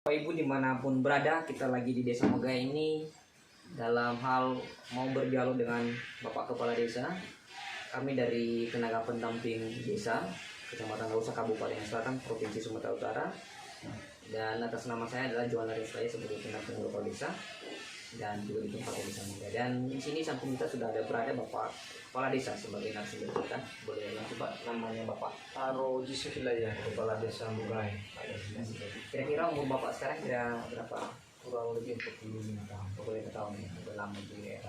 Bapak Ibu dimanapun berada, kita lagi di Desa Megah ini dalam hal mau berdialog dengan Bapak Kepala Desa. Kami dari tenaga pendamping desa Kecamatan Lausa, Kabupaten Selatan, Provinsi Sumatera Utara. Dan atas nama saya adalah Johan Saya sebagai pendamping lokal desa dan juga di tempat Desa Megah. Dan di sini samping kita sudah ada berada Bapak Kepala Desa sebagai narasumber kita. Boleh langsung Pak, namanya Bapak? Aro Jisufilaya, Kepala Desa Murai. Kira-kira umur Bapak sekarang kira berapa? Kurang lebih 45 tahun. 45 tahun ya, udah lama juga ya.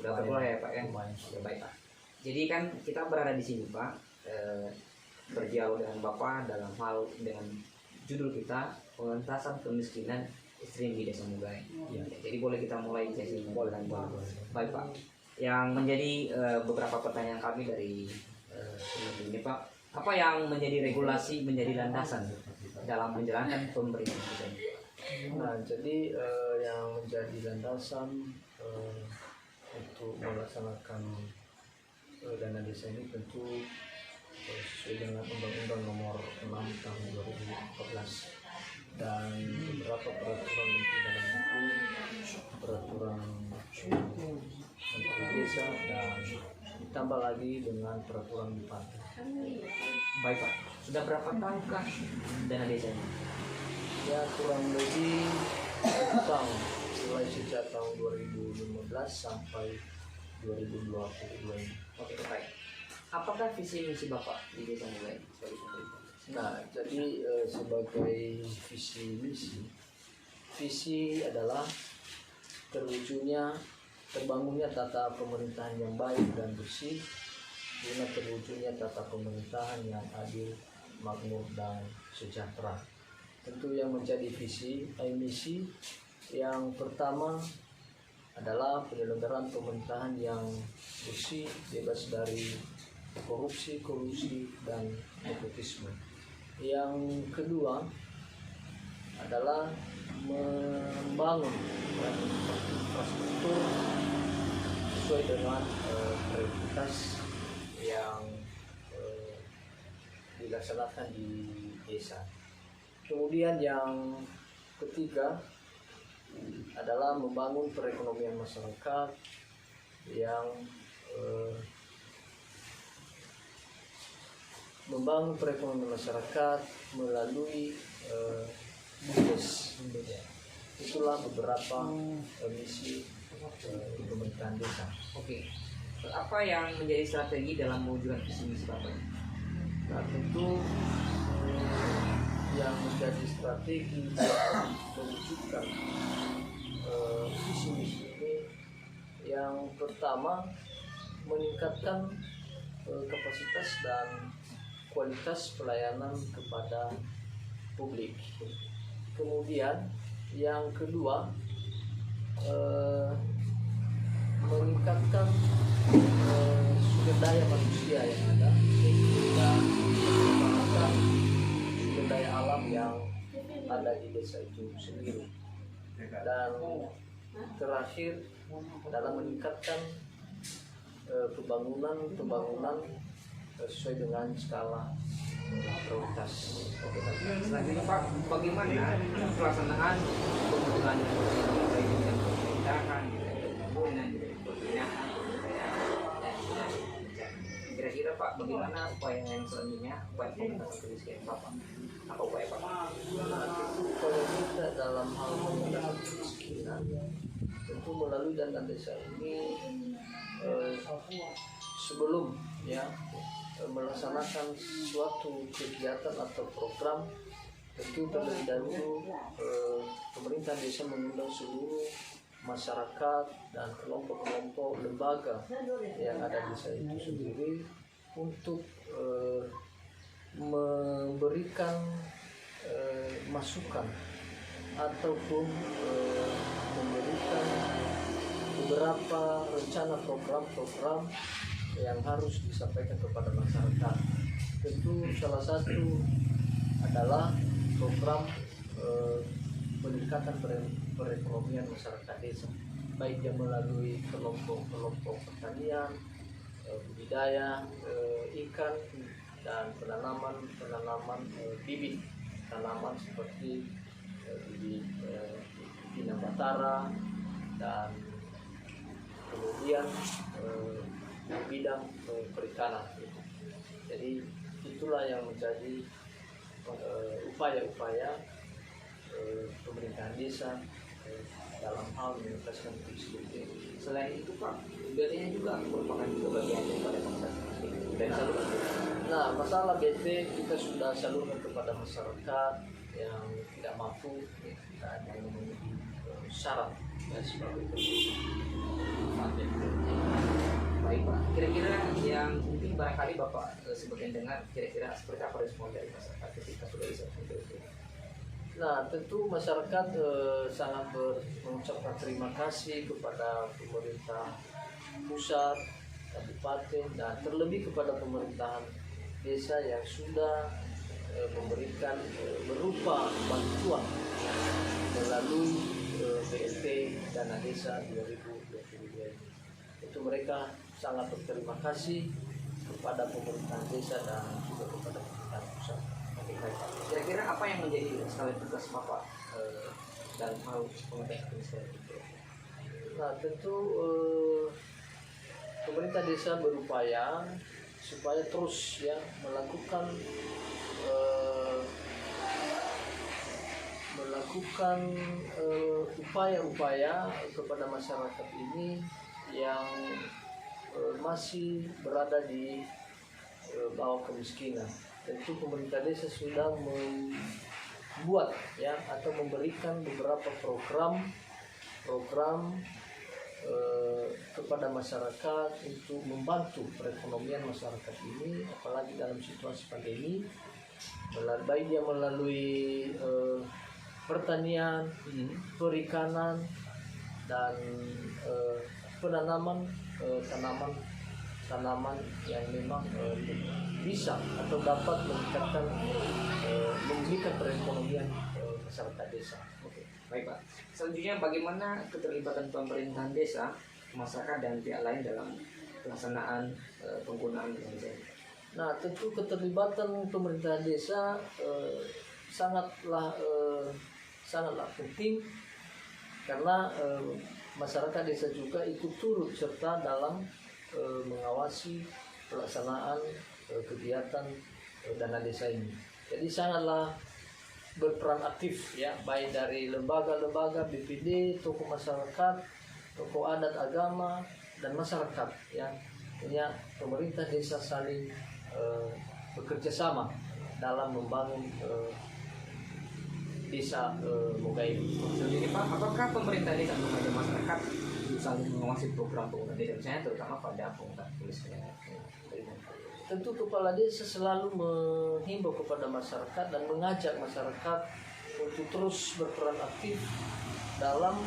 Udah berkeluar ya Pak kan? Udah baik Pak. Jadi kan kita berada di sini Pak, berdialog dengan Bapak dalam hal dengan judul kita pengentasan kemiskinan ekstrim di Desa Megah. Ya. Jadi boleh kita mulai sesi dengan Pak. Baik Pak. Yang menjadi beberapa pertanyaan kami dari ini Pak, apa yang menjadi regulasi, menjadi landasan dalam menjalankan pemerintahan kita ini? Nah, jadi yang menjadi landasan untuk melaksanakan dana desa ini tentu sesuai dengan Undang-Undang Nomor 6 Tahun 2014 dan beberapa peraturan di dalam itu, peraturan menteri desa dan ditambah lagi dengan peraturan bupati. Baik Pak, sudah berapa tahukah dana desa ini? Ya kurang lebih 1 tahun, mulai sejak tahun 2015 sampai 2022 ini. Oke baik. Apakah visi misi Bapak di Desa Megah ini sebagai pemerintah? Nah, jadi sebagai visi adalah terbangunnya tata pemerintahan yang baik dan bersih, guna terwujudnya tata pemerintahan yang adil, makmur dan sejahtera. Tentu yang menjadi misi yang pertama adalah penyelenggaraan pemerintahan yang bersih, bebas dari korupsi dan nepotisme. Yang kedua adalah membangun infrastruktur sesuai dengan prioritas yang dilaksanakan di desa. Kemudian yang ketiga adalah membangun perekonomian masyarakat yang melalui BUMDes. Itulah beberapa misi pemerintahan desa. Oke. Apa yang menjadi strategi dalam mewujudkan visi misi Bapak? Nah, tentu yang menjadi strategi mewujudkan visi misi ini, yang pertama meningkatkan kapasitas dan kualitas pelayanan kepada publik. Kemudian yang kedua meningkatkan sumber daya manusia yang ada dan mengembangkan sumber daya alam yang ada di desa itu sendiri. Dan terakhir adalah meningkatkan pembangunan sesuai dengan skala prioritas. Oke, selanjutnya Pak, bagaimana pelaksanaan pembangunan baik dengan pemerintahan, pembangunan, pembinaan, kira-kira Pak, bagaimana upaya yang selanjutnya, upaya pengentasan kemiskinan Bapak? Apa upaya Pak? Tentu kalau kita dalam hal pengentasan kemiskinan, tentu melalui dana desa ini sebelum melaksanakan suatu kegiatan atau program, tentu terlebih dahulu pemerintah desa mengundang seluruh masyarakat dan kelompok-kelompok lembaga yang ada di desa itu sendiri untuk memberikan masukan ataupun memberikan beberapa rencana program-program yang harus disampaikan kepada masyarakat. Tentu salah satu adalah program peningkatan perekonomian masyarakat desa, baik yang melalui kelompok-kelompok pertanian, budidaya ikan, dan penanaman bibit tanaman seperti di Batara, dan kemudian bidang perikanan. Jadi itulah yang menjadi upaya-upaya pemerintahan desa dalam hal menuntaskan kemiskinan. Selain itu Pak, BT juga merupakan juga bagian daripada pemerintahan dan selalu. Nah, masalah BT kita sudah salurkan kepada masyarakat yang tidak mampu dan yang memenuhi syarat dan sebagai penduduk. Baik Pak, kira-kira yang mungkin barangkali Bapak sebagian dengar, kira-kira seperti apa respon dari masyarakat ketika sudah bisa itu? Nah, tentu masyarakat sangat mengucapkan terima kasih kepada pemerintah pusat, kabupaten, dan terlebih kepada pemerintahan desa yang sudah memberikan berupa bantuan melalui BLT Dana Desa 2022 ini. Itu mereka sangat berterima kasih kepada pemerintahan desa dan juga kepada pemerintahan pusat. Kira-kira apa yang menjadi skala tugas Bapak dalam hal pemerintahan kemiskinan itu? Nah, tentu pemerintah desa berupaya supaya terus ya melakukan upaya-upaya kepada masyarakat ini yang masih berada di bawah kemiskinan. Tentu pemerintah desa sudah membuat ya atau memberikan beberapa program kepada masyarakat untuk membantu perekonomian masyarakat ini, apalagi dalam situasi pandemi, baik dia melalui pertanian, perikanan, dan penanaman tanaman yang memang bisa atau dapat meningkatkan perekonomian masyarakat desa. Oke, baik Pak. Selanjutnya bagaimana keterlibatan pemerintahan desa, masyarakat dan pihak lain dalam pelaksanaan penggunaan desa? Nah, tentu keterlibatan pemerintahan desa sangatlah penting karena masyarakat desa juga ikut turut serta dalam mengawasi pelaksanaan kegiatan dana desa ini. Jadi sangatlah berperan aktif ya, baik dari lembaga-lembaga BPD, tokoh masyarakat, tokoh adat agama, dan masyarakat ya. Ini pemerintah desa saling bekerja sama dalam membangun desa Moga ini. Jadi Pak, apakah pemerintah desa dan masyarakat saling mengawasi program pembangunan desa, misalnya terutama pada penggunaan kemiskinan? Tentu kepala desa selalu menghimbau kepada masyarakat dan mengajak masyarakat untuk terus berperan aktif dalam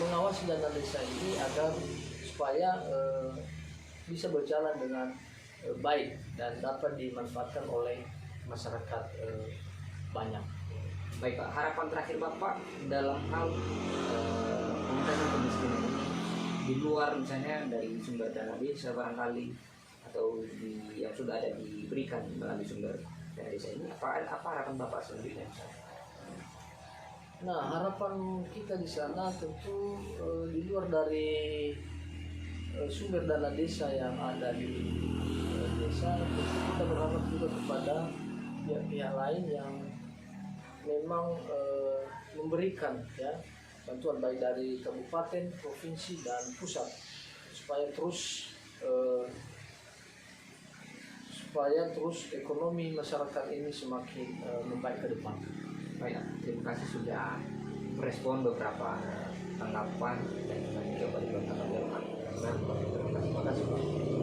mengawasi dana desa ini agar supaya bisa berjalan dengan baik dan dapat dimanfaatkan oleh masyarakat banyak. Baik Pak, harapan terakhir Bapak dalam hal pengentasan kemiskinan ini di luar misalnya dari sumber dana desa barangkali atau yang sudah ada diberikan melalui sumber dana desa ini, apa harapan Bapak selanjutnya? Nah, harapan kita di sana tentu di luar dari sumber dana desa yang ada di desa, tentu kita berharap juga kepada pihak-pihak lain yang memang memberikan ya bantuan baik dari kabupaten, provinsi, dan pusat supaya terus ekonomi masyarakat ini semakin membaik ke depan. Baik, terima kasih sudah merespon beberapa tanggapan dan juga bantuan tanggapan. Terima kasih Pak.